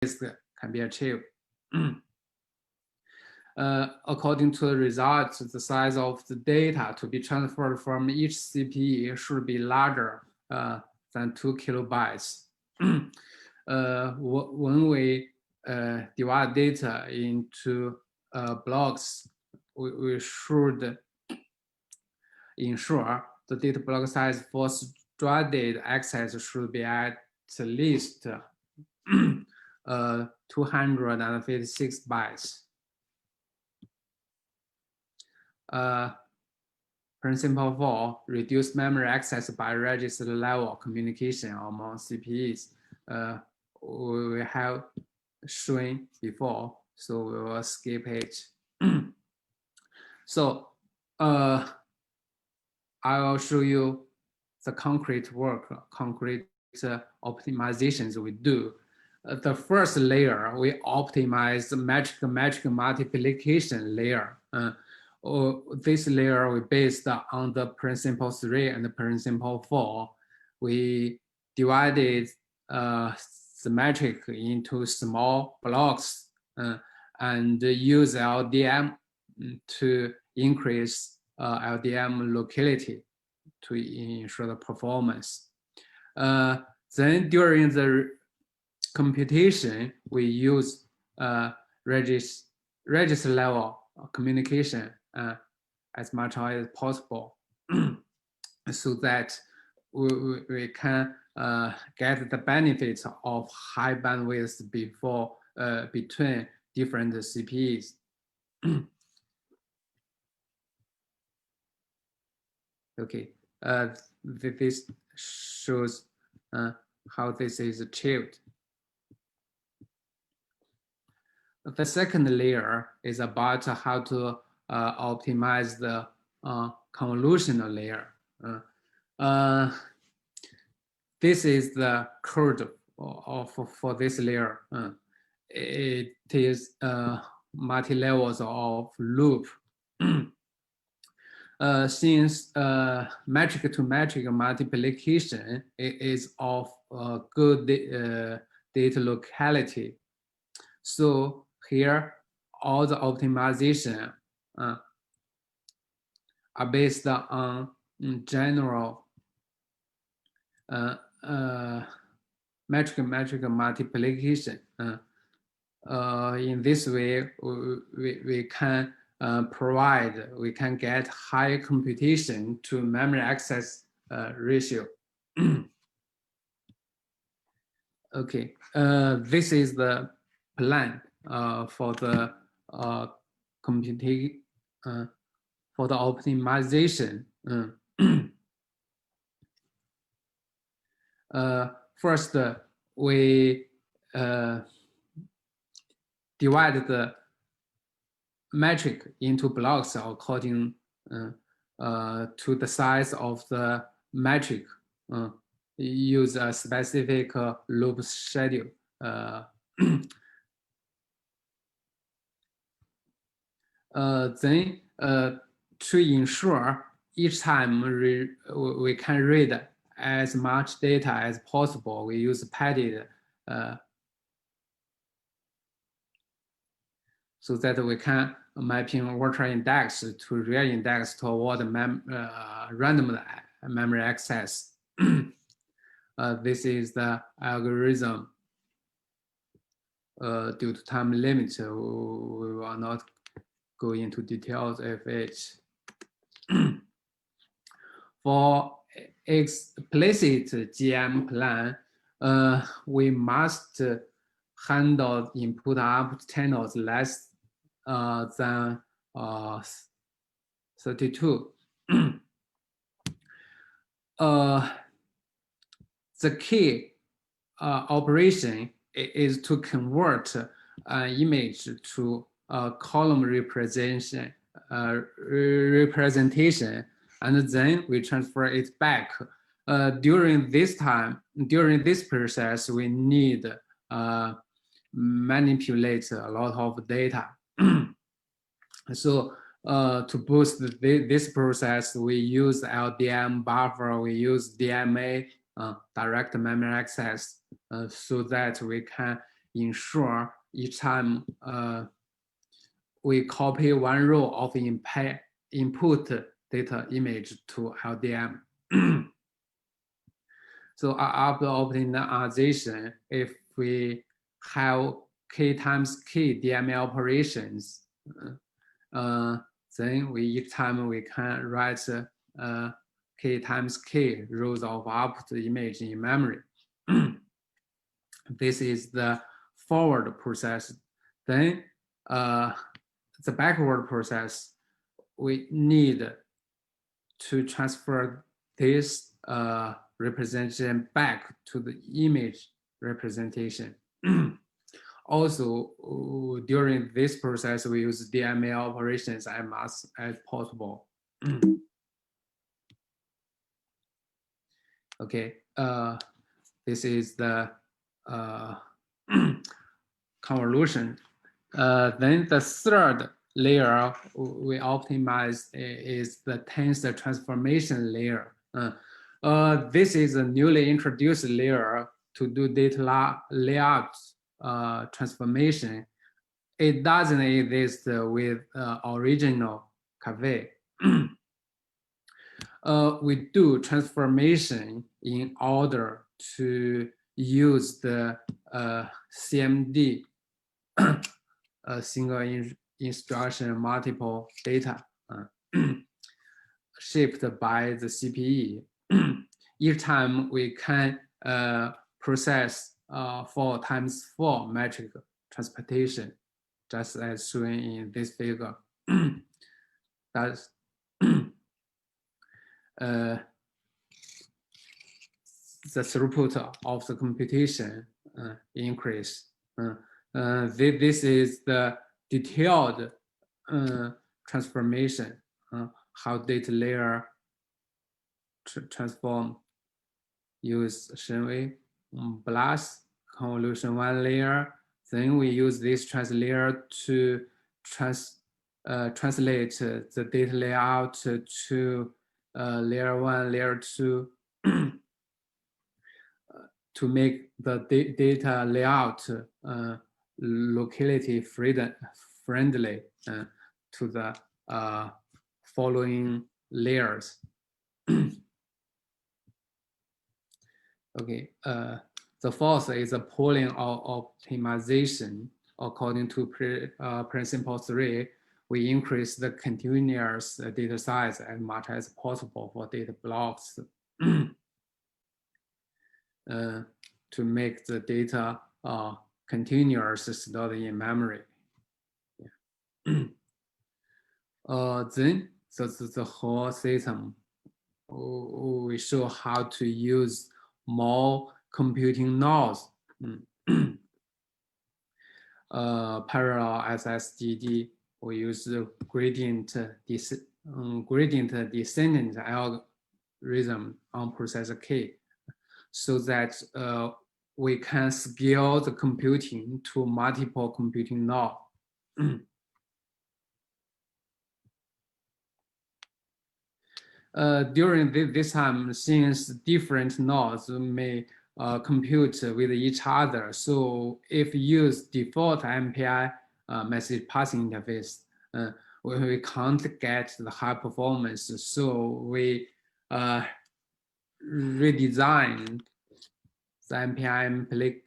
can be achieved. According to the results, the size of the data to be transferred from each CPE should be larger than 2 kilobytes. When we divide data into blocks, we should ensure the data block size for structured access should be at least 256 bytes. Principle 4, reduce memory access by register level communication among CPEs. We have shown before, so we will skip it. So I will show you the concrete optimizations we do. The first layer, we optimize the metric multiplication layer. This layer we based on the principle 3 and the principle 4. We divided the metric into small blocks and use LDM to increase LDM locality to ensure the performance. Then during the computation, we use register level communication as much as possible so that we can get the benefits of high bandwidth between different CPEs. Okay, this shows how this is achieved. The second layer is about how to optimize the convolutional layer. This is the code for this layer. It is multi-levels of loop. Since metric to metric multiplication is of good data locality, so here all the optimization are based on general metric multiplication. In this way, we can we can get high computation to memory access ratio. Okay, this is the plan for the computing for the optimization. First, we divide the metric into blocks according to the size of the metric. Use a specific loop schedule. Then to ensure each time we can read as much data as possible, we use padded so that we can mapping virtual index to real index to avoid random memory access. This is the algorithm. Due to time limit, we will not go into details of it. For explicit GEMM plan, we must handle input-output channels less than 32. The key operation is to convert an image to a column representation, and then we transfer it back. During this process, we need manipulate a lot of data. So to boost this process, we use LDM buffer, we use DMA, direct memory access, so that we can ensure each time we copy one row of input data image to LDM. So after optimization, if we have k times k DML operations, then each time we can write k times k rows of output image in memory. This is the forward process. Then the backward process, we need to transfer this representation back to the image representation. Also, during this process, we use DML operations as much as possible. Okay, this is the convolution. Then the third layer we optimize is the tensor transformation layer. This is a newly introduced layer to do data layout transformation. It doesn't exist with original Conv. We do transformation in order to use the CMD, single instruction multiple data, shaped by the CPE. Each time we can process 4 times 4 metric transportation, just as shown in this figure. That's the throughput of the computation increase. This is the detailed transformation, how data layer transform, use Shenwei plus convolution 1 layer. Then we use this translator to translate the data layout to layer 1, layer 2, to make the data layout locality friendly to the following layers. Okay, the fourth is a pooling or optimization. According to principle 3, we increase the continuous data size as much as possible for data blocks to make the data continuous stored in memory. Yeah. Then the whole system, we show how to use more computing nodes. Parallel SSDD, we use gradient descendant algorithm on processor K, so that we can scale the computing to multiple computing nodes. During this time, since different nodes may compute with each other, so if you use default MPI message passing interface, we can't get the high performance. So we redesigned the MPI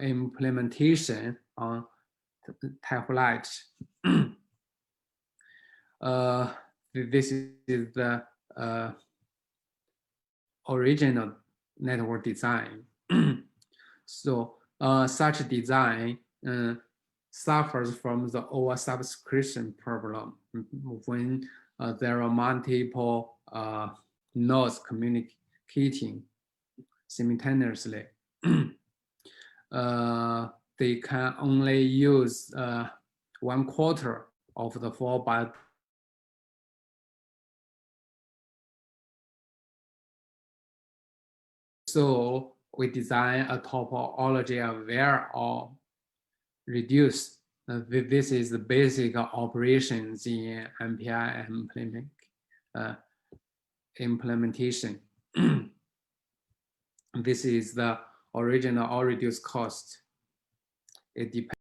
implementation on Type This is the original network design. So such design suffers from the oversubscription problem when there are multiple nodes communicating simultaneously. They can only use 1/4 of the 4 byte. So we design a topology aware or reduce. This is the basic operations in MPI implementation. This is the original or reduced cost. it depends